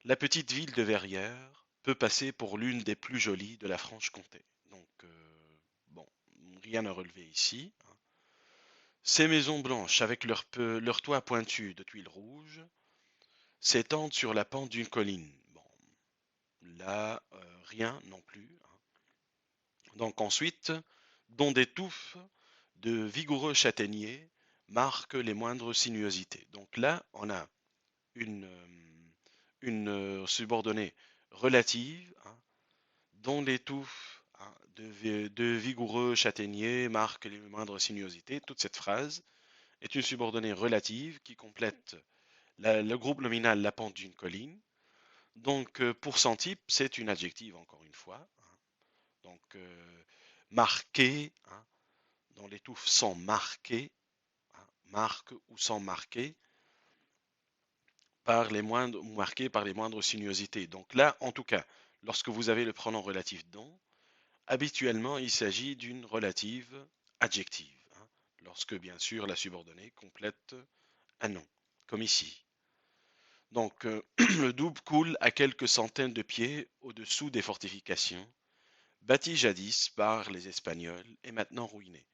La petite ville de Verrières peut passer pour l'une des plus jolies de la Franche-Comté. Donc, bon, rien à relever ici, hein. Ces maisons blanches avec leur toit pointu de tuiles rouges s'étendent sur la pente d'une colline. Bon, là, rien non plus, hein. Donc ensuite, dont des touffes de vigoureux châtaigniers marquent les moindres sinuosités. Donc là, on a une, subordonnée relative, hein, dont les touffes, hein, de vigoureux châtaigniers marquent les moindres sinuosités. Toute cette phrase est une subordonnée relative qui complète le groupe nominal la pente d'une colline. Donc pour son type, c'est une adjective encore une fois, hein. Donc marqué, hein, dont les touffes sont marquées, hein, marquent ou sont marquées par les moindres, ou marquées par les moindres sinuosités. Donc là, en tout cas, lorsque vous avez le pronom relatif dont, habituellement, il s'agit d'une relative adjective, hein, lorsque, bien sûr, la subordonnée complète un nom, comme ici. Donc, le Doubs coule à quelques centaines de pieds au-dessous des fortifications, bâties jadis par les Espagnols et maintenant ruinées.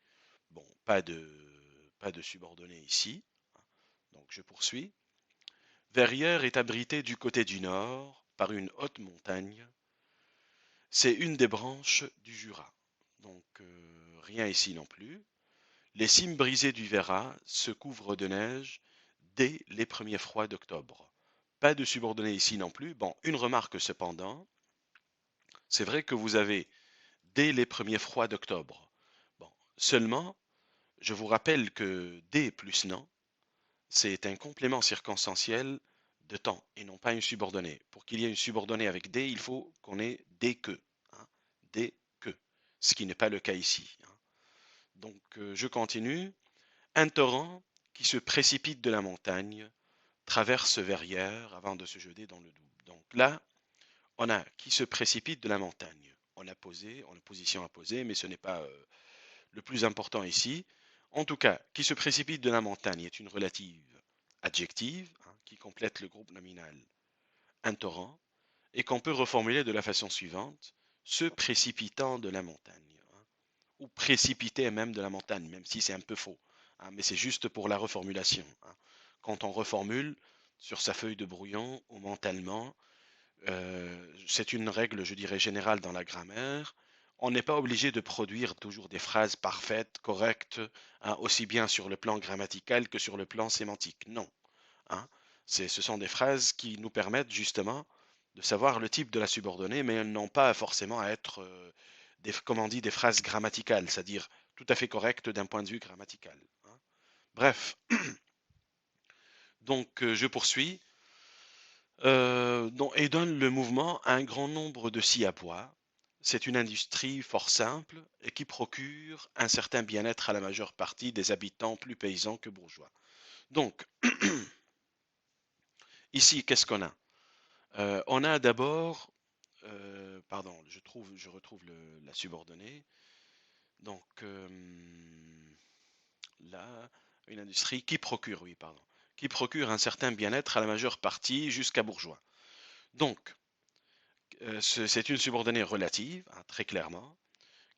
Bon, pas de subordonnée ici, hein. Donc, je poursuis. Verrières est abritée du côté du nord par une haute montagne. C'est une des branches du Jura. Donc, rien ici non plus. Les cimes brisées du Verra se couvrent de neige dès les premiers froids d'octobre. Pas de subordonné ici non plus. Bon, une remarque cependant. C'est vrai que vous avez dès les premiers froids d'octobre. Bon, seulement, je vous rappelle que dès plus non, c'est un complément circonstanciel de temps et non pas une subordonnée. Pour qu'il y ait une subordonnée avec dès, il faut qu'on ait dès que, hein, dès que, ce qui n'est pas le cas ici, hein. Donc, je continue. Un torrent qui se précipite de la montagne traverse Verrières avant de se jeter dans le Doubs. Donc là, on a qui se précipite de la montagne. On a posé, on a position à poser, mais ce n'est pas le plus important ici. En tout cas, qui se précipite de la montagne est une relative adjective, hein, qui complète le groupe nominal un torrent et qu'on peut reformuler de la façon suivante, se précipitant de la montagne, hein, ou précipiter même de la montagne, même si c'est un peu faux, hein, mais c'est juste pour la reformulation, hein. Quand on reformule sur sa feuille de brouillon ou mentalement, c'est une règle, je dirais, générale dans la grammaire. On n'est pas obligé de produire toujours des phrases parfaites, correctes, hein, aussi bien sur le plan grammatical que sur le plan sémantique. Non, hein. Ce sont des phrases qui nous permettent justement de savoir le type de la subordonnée, mais elles n'ont pas forcément à être, comme on dit, des phrases grammaticales, c'est-à-dire tout à fait correctes d'un point de vue grammatical, hein. Bref, donc je poursuis. Et donne le mouvement à un grand nombre de scies à bois. C'est une industrie fort simple et qui procure un certain bien-être à la majeure partie des habitants plus paysans que bourgeois. Donc, ici, qu'est-ce qu'on a? On a d'abord, pardon, je retrouve la subordonnée. Donc, là, une industrie qui procure, oui, pardon, qui procure un certain bien-être à la majeure partie jusqu'à bourgeois. Donc, c'est une subordonnée relative, hein, très clairement,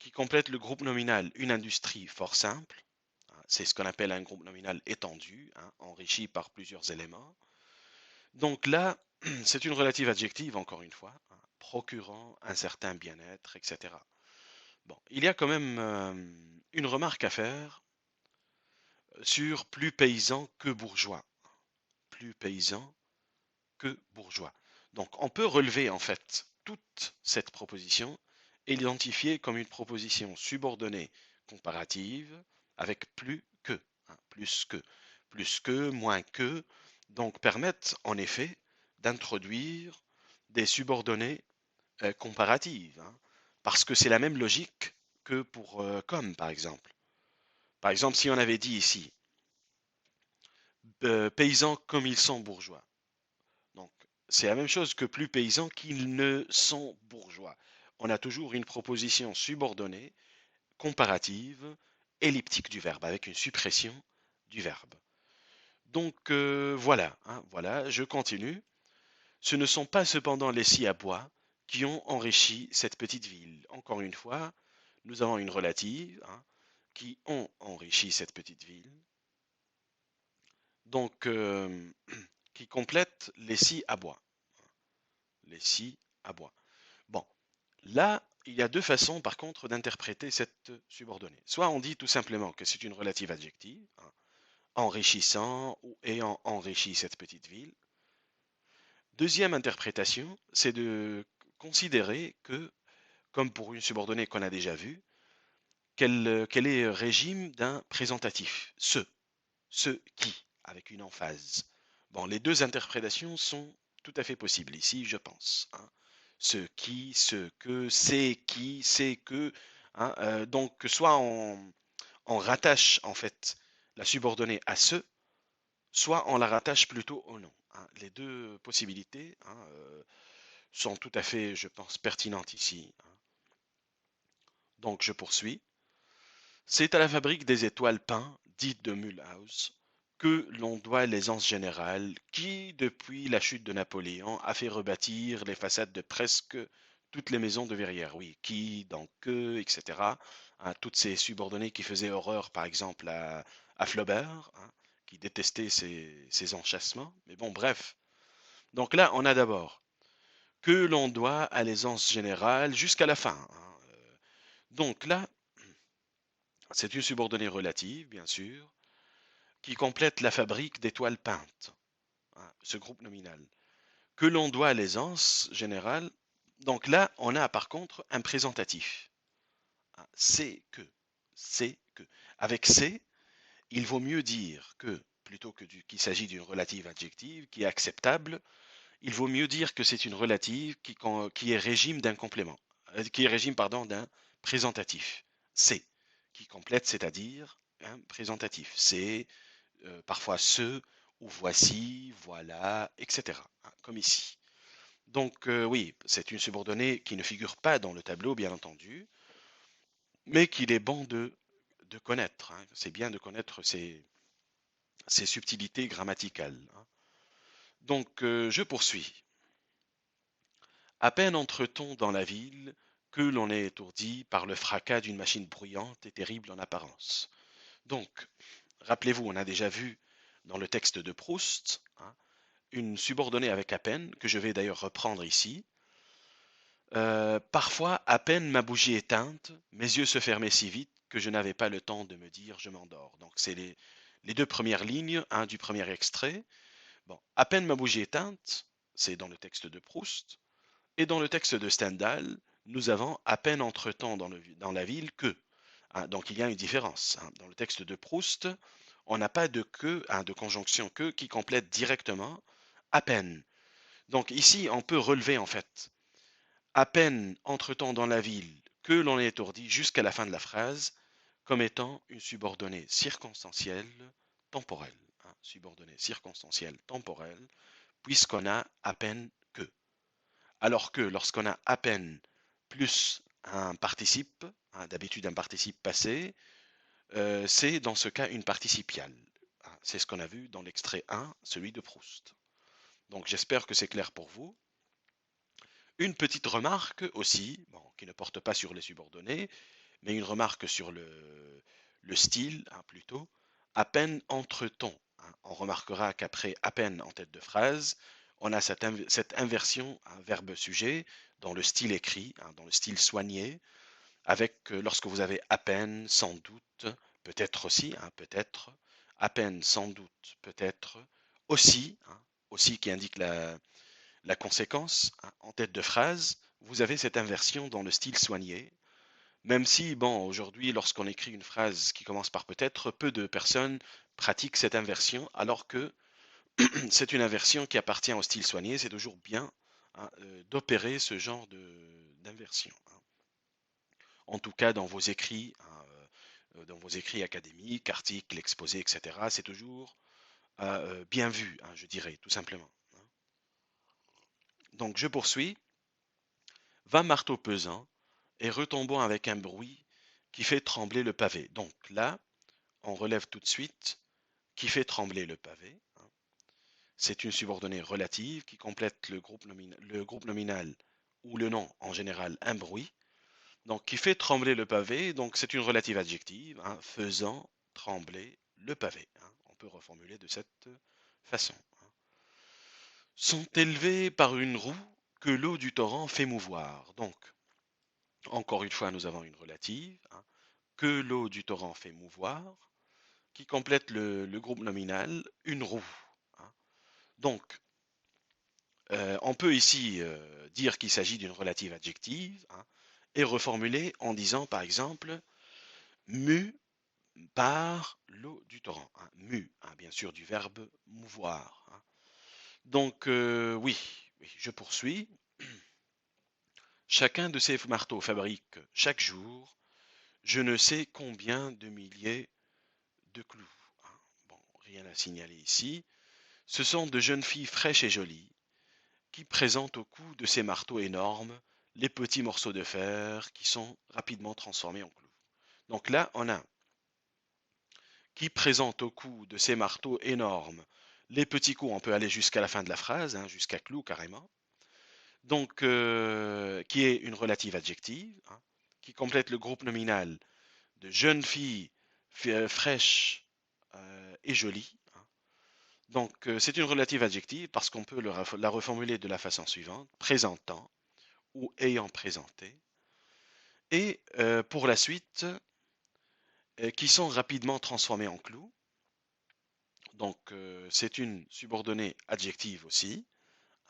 qui complète le groupe nominal une industrie fort simple, hein. C'est ce qu'on appelle un groupe nominal étendu, hein, enrichi par plusieurs éléments. Donc là, c'est une relative adjective, encore une fois, hein, procurant un certain bien-être, etc. Bon, il y a quand même une remarque à faire sur plus paysan que bourgeois. Plus paysan que bourgeois. Donc on peut relever en fait toute cette proposition et l'identifier comme une proposition subordonnée comparative avec plus que, hein, plus que, moins que, donc permettent en effet d'introduire des subordonnées comparatives, hein, parce que c'est la même logique que pour comme par exemple. Par exemple, si on avait dit ici paysans comme ils sont bourgeois. Donc, c'est la même chose que plus paysans qu'ils ne sont bourgeois. On a toujours une proposition subordonnée, comparative, elliptique du verbe, avec une suppression du verbe. Donc, voilà, hein, voilà, je continue. Ce ne sont pas cependant les scies à bois qui ont enrichi cette petite ville. Encore une fois, nous avons une relative, hein, qui ont enrichi cette petite ville. Donc, qui complète les scies à bois. Les scies à bois. Bon, là, il y a deux façons, par contre, d'interpréter cette subordonnée. Soit on dit tout simplement que c'est une relative adjective, hein, enrichissant ou ayant enrichi cette petite ville. Deuxième interprétation, c'est de considérer que, comme pour une subordonnée qu'on a déjà vue, qu'elle est régime d'un présentatif. Ce qui, avec une emphase. Bon, les deux interprétations sont tout à fait possibles ici, je pense, hein. Ce qui, ce que, c'est qui, c'est que, hein, donc soit on rattache en fait la subordonnée à ce, soit on la rattache plutôt au nom, hein. Les deux possibilités, hein, sont tout à fait, je pense, pertinentes ici, hein. Donc je poursuis. C'est à la fabrique des étoiles peintes, dite de Mulhouse, que l'on doit l'aisance générale qui, depuis la chute de Napoléon, a fait rebâtir les façades de presque toutes les maisons de Verrières. Oui, qui, donc, que, etc. Hein, toutes ces subordonnées qui faisaient horreur, par exemple, à Flaubert, hein, qui détestait ces enchâssements. Mais bon, bref. Donc là, on a d'abord que l'on doit à l'aisance générale jusqu'à la fin, hein. Donc là, c'est une subordonnée relative, bien sûr, qui complète la fabrique d'étoiles peintes, hein, ce groupe nominal, que l'on doit à l'aisance générale. Donc là, on a par contre un présentatif, hein, c'est que. Avec c'est, il vaut mieux dire que, plutôt que qu'il s'agit d'une relative adjective qui est acceptable, il vaut mieux dire que c'est une relative qui est régime d'un complément, qui est régime, pardon, d'un présentatif. C'est, qui complète, c'est-à-dire un présentatif. C'est parfois ce, ou voici, voilà, etc. Hein, comme ici. Donc oui, c'est une subordonnée qui ne figure pas dans le tableau, bien entendu, mais qu'il est bon de connaître, hein. C'est bien de connaître ces subtilités grammaticales, hein. Donc je poursuis. À peine entre-t-on dans la ville que l'on est étourdi par le fracas d'une machine bruyante et terrible en apparence. Donc, rappelez-vous, on a déjà vu dans le texte de Proust, hein, une subordonnée avec à peine, que je vais d'ailleurs reprendre ici. Parfois, à peine ma bougie éteinte, mes yeux se fermaient si vite que je n'avais pas le temps de me dire je m'endors. Donc, c'est les deux premières lignes, hein, du premier extrait. Bon, à peine ma bougie éteinte, c'est dans le texte de Proust. Et dans le texte de Stendhal, nous avons à peine entre-temps dans la ville que. Hein, donc il y a une différence, hein. Dans le texte de Proust, on n'a pas de que, hein, de conjonction que qui complète directement à peine. Donc ici, on peut relever en fait à peine entre-temps dans la ville que l'on est étourdi jusqu'à la fin de la phrase comme étant une subordonnée circonstancielle temporelle, hein, subordonnée circonstancielle temporelle, puisqu'on a à peine que. Alors que lorsqu'on a à peine plus un participe, hein, d'habitude un participe passé, c'est dans ce cas une participiale. Hein, c'est ce qu'on a vu dans l'extrait 1, celui de Proust. Donc j'espère que c'est clair pour vous. Une petite remarque aussi, bon, qui ne porte pas sur les subordonnés, mais une remarque sur le style, hein, plutôt. À peine entre-t-on, hein. On remarquera qu'après à peine en tête de phrase, on a cette inversion, un verbe-sujet, dans le style écrit, hein, dans le style soigné, avec lorsque vous avez à peine, sans doute, peut-être aussi, hein, peut-être, à peine, sans doute, peut-être, aussi, hein, aussi qui indique la conséquence, hein, en tête de phrase, vous avez cette inversion dans le style soigné. Même si, bon, aujourd'hui, lorsqu'on écrit une phrase qui commence par peut-être, peu de personnes pratiquent cette inversion, alors que c'est une inversion qui appartient au style soigné. C'est toujours bien, hein, d'opérer ce genre d'inversion, hein. En tout cas, dans vos écrits, hein, dans vos écrits académiques, articles, exposés, etc., c'est toujours bien vu, hein, je dirais, tout simplement, hein. Donc, je poursuis. Va marteau pesant et retombant avec un bruit qui fait trembler le pavé. Donc là, on relève tout de suite qui fait trembler le pavé, hein. C'est une subordonnée relative qui complète le groupe nominal ou le nom en général un bruit. Donc qui fait trembler le pavé, donc c'est une relative adjective, hein, faisant trembler le pavé, hein. On peut reformuler de cette façon, hein. Sont élevés par une roue que l'eau du torrent fait mouvoir. Donc, encore une fois, nous avons une relative, hein, que l'eau du torrent fait mouvoir, qui complète le groupe nominal, une roue, hein. Donc, on peut ici dire qu'il s'agit d'une relative adjective, hein, et reformuler en disant, par exemple, mu par l'eau du torrent, hein, mu, hein, bien sûr, du verbe mouvoir, hein. Donc, oui, oui, je poursuis. Chacun de ces marteaux fabrique chaque jour je ne sais combien de milliers de clous, hein. Bon, rien à signaler ici. Ce sont de jeunes filles fraîches et jolies qui présentent au cou de ces marteaux énormes les petits morceaux de fer qui sont rapidement transformés en clous. Donc là, on a qui présente au cou de ces marteaux énormes les petits coups, on peut aller jusqu'à la fin de la phrase, hein, jusqu'à clous carrément. Donc, qui est une relative adjective, hein, qui complète le groupe nominal de jeunes filles fraîches et jolies, hein. Donc, c'est une relative adjective parce qu'on peut la reformuler de la façon suivante, présentant ou ayant présenté. Et pour la suite, qui sont rapidement transformés en clous. Donc, c'est une subordonnée adjective aussi,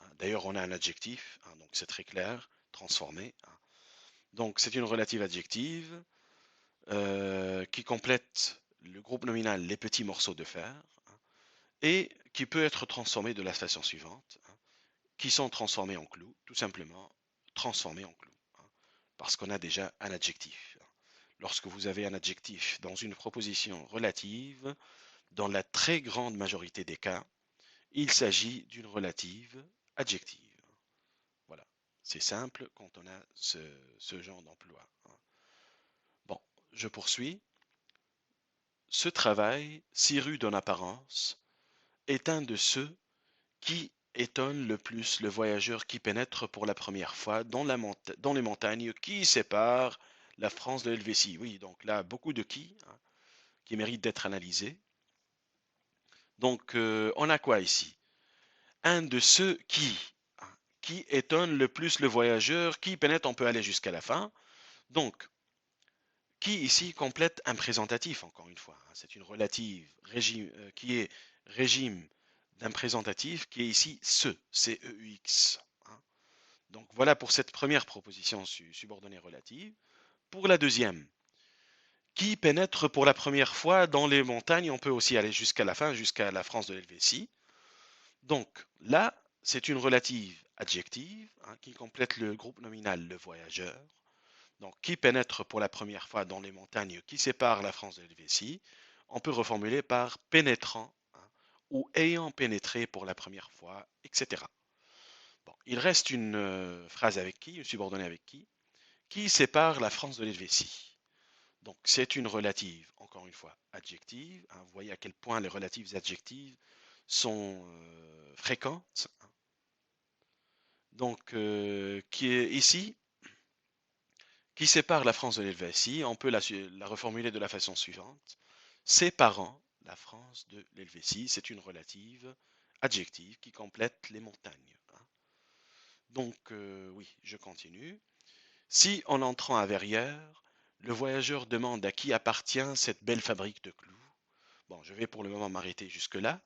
hein. D'ailleurs, on a un adjectif, hein, donc c'est très clair, transformé, hein. Donc, c'est une relative adjective qui complète le groupe nominal les petits morceaux de fer, hein, et qui peut être transformé de la façon suivante, hein, qui sont transformés en clous, tout simplement transformés en clous, hein, parce qu'on a déjà un adjectif, hein. Lorsque vous avez un adjectif dans une proposition relative, dans la très grande majorité des cas, il s'agit d'une relative adjective. Voilà, c'est simple quand on a ce genre d'emploi, hein. Bon, je poursuis. Ce travail, si rude en apparence, est un de ceux qui étonne le plus le voyageur qui pénètre pour la première fois dans les montagnes qui séparent la France de l'Helvétie. Oui, donc là, beaucoup de hein, qui méritent d'être analysés. Donc, on a quoi ici? Un de ceux hein, qui étonne le plus le voyageur qui pénètre, on peut aller jusqu'à la fin. Donc, qui ici complète un présentatif, encore une fois, hein. C'est une relative régime, qui est régime d'un présentatif qui est ici ce, C-E-U-X, hein. Donc voilà pour cette première proposition subordonnée relative. Pour la deuxième, qui pénètre pour la première fois dans les montagnes, on peut aussi aller jusqu'à la fin, jusqu'à la France de l'Helvétie. Donc là, c'est une relative adjective, hein, qui complète le groupe nominal le voyageur. Donc, qui pénètre pour la première fois dans les montagnes qui séparent la France de l'Helvétie, on peut reformuler par pénétrant, hein, ou ayant pénétré pour la première fois, etc. Bon, il reste une phrase avec qui, une subordonnée avec qui sépare la France de l'Helvétie. Donc, c'est une relative, encore une fois, adjective, hein. Vous voyez à quel point les relatives adjectives sont fréquentes, hein. Donc, qui est ici, qui sépare la France de l'Helvétie, on peut la reformuler de la façon suivante. Séparant la France de l'Helvétie, c'est une relative adjective qui complète les montagnes, hein. Donc, oui, je continue. Si en entrant à Verrières, Le voyageur demande à qui appartient cette belle fabrique de clous. Bon, je vais pour le moment m'arrêter jusque-là.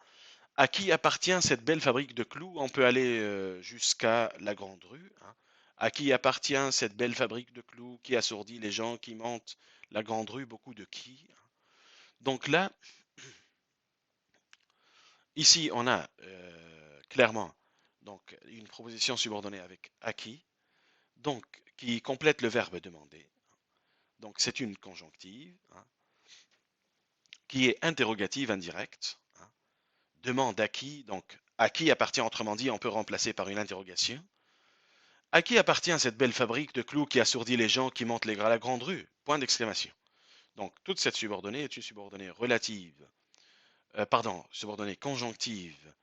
À qui appartient cette belle fabrique de clous? On peut aller jusqu'à la Grande Rue, hein. À qui appartient cette belle fabrique de clous qui assourdit les gens qui montent la Grande Rue? Beaucoup de qui, hein. Donc là, ici, on a clairement donc, une proposition subordonnée avec à qui, donc qui complète le verbe demander. Donc c'est une conjonctive, hein, qui est interrogative indirecte, hein. Demande à qui, donc à qui appartient, autrement dit, on peut remplacer par une interrogation. À qui appartient cette belle fabrique de clous qui assourdit les gens qui montent la grande rue? Point d'exclamation. Donc toute cette subordonnée est une subordonnée relative, pardon, subordonnée conjonctive,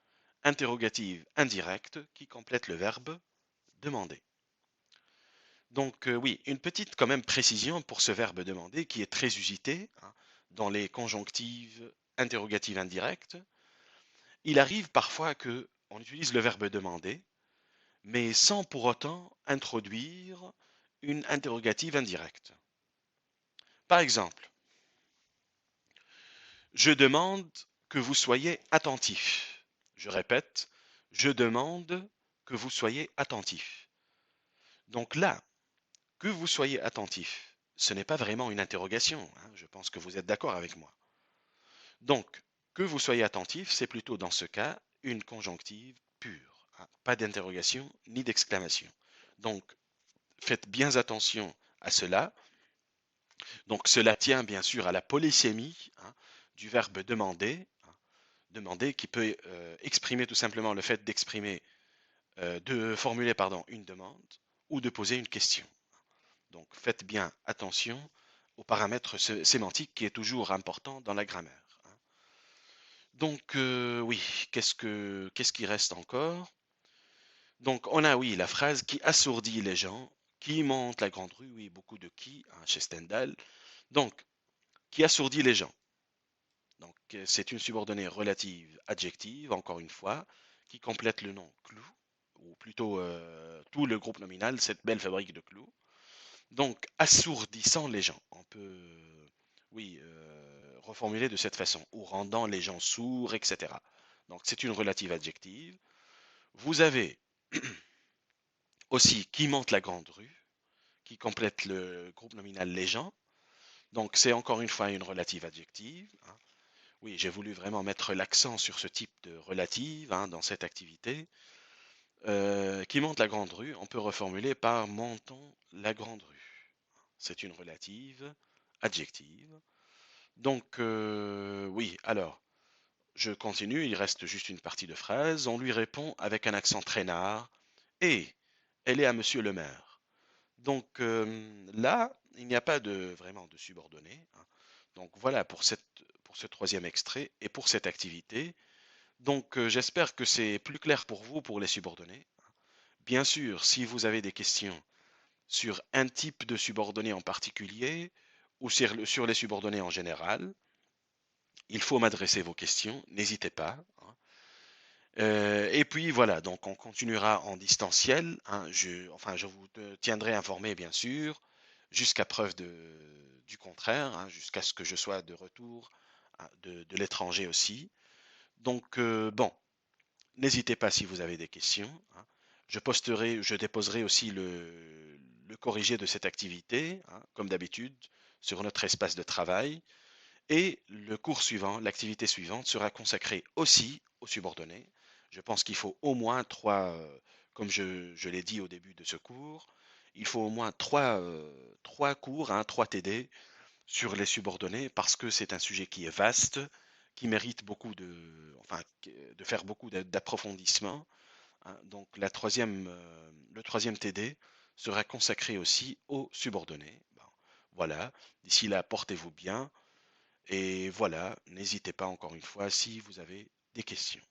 interrogative, indirecte, qui complète le verbe demander. Donc oui, une petite quand même précision pour ce verbe demander qui est très usité, hein, dans les conjonctives interrogatives indirectes. Il arrive parfois que on utilise le verbe demander, mais sans pour autant introduire une interrogative indirecte. Par exemple, je demande que vous soyez attentif. Je répète, je demande que vous soyez attentif. Donc là, que vous soyez attentif, ce n'est pas vraiment une interrogation, hein, je pense que vous êtes d'accord avec moi. Donc, que vous soyez attentif, c'est plutôt dans ce cas une conjonctive pure, hein, pas d'interrogation ni d'exclamation. Donc, faites bien attention à cela. Donc, cela tient bien sûr à la polysémie, hein, du verbe demander, hein, demander qui peut exprimer tout simplement le fait d'exprimer, de formuler pardon, une demande ou de poser une question. Donc, faites bien attention au paramètre sémantique qui est toujours important dans la grammaire, hein. Donc, oui, qu'est-ce qui reste encore? Donc, on a, oui, la phrase qui assourdit les gens, qui monte la grande rue, oui, beaucoup de qui, hein, chez Stendhal. Donc, qui assourdit les gens. Donc, c'est une subordonnée relative adjective, encore une fois, qui complète le nom clou, ou plutôt tout le groupe nominal, cette belle fabrique de clous. Donc, assourdissant les gens. On peut, oui, reformuler de cette façon, ou rendant les gens sourds, etc. Donc, c'est une relative adjective. Vous avez aussi qui monte la grande rue, qui complète le groupe nominal les gens. Donc, c'est encore une fois une relative adjective, hein. Oui, j'ai voulu vraiment mettre l'accent sur ce type de relative, hein, dans cette activité. Qui monte la grande rue, on peut reformuler par montons la grande rue. C'est une relative adjective. Donc, oui, alors, je continue, il reste juste une partie de phrase. On lui répond avec un accent traînard. Et elle est à monsieur le maire. Donc là, il n'y a pas vraiment de subordonné, hein. Donc voilà pour ce troisième extrait et pour cette activité. Donc j'espère que c'est plus clair pour vous pour les subordonnés. Bien sûr, si vous avez des questions sur un type de subordonné en particulier ou sur les subordonnés en général, il faut m'adresser vos questions, n'hésitez pas, hein. Et puis voilà, donc on continuera en distanciel, hein. Enfin, je vous tiendrai informé, bien sûr, jusqu'à preuve du contraire, hein, jusqu'à ce que je sois de retour, hein, de l'étranger aussi. Donc, bon, n'hésitez pas si vous avez des questions, hein. Je déposerai aussi le corrigé de cette activité, hein, comme d'habitude, sur notre espace de travail. Et le cours suivant, l'activité suivante, sera consacrée aussi aux subordonnés. Je pense qu'il faut au moins trois, comme je l'ai dit au début de ce cours, il faut au moins trois cours, hein, trois TD sur les subordonnés parce que c'est un sujet qui est vaste, qui mérite enfin, de faire beaucoup d'approfondissement, hein. Donc le troisième TD sera consacré aussi aux subordonnés. Bon, voilà, d'ici là, portez-vous bien. Et voilà, n'hésitez pas encore une fois si vous avez des questions.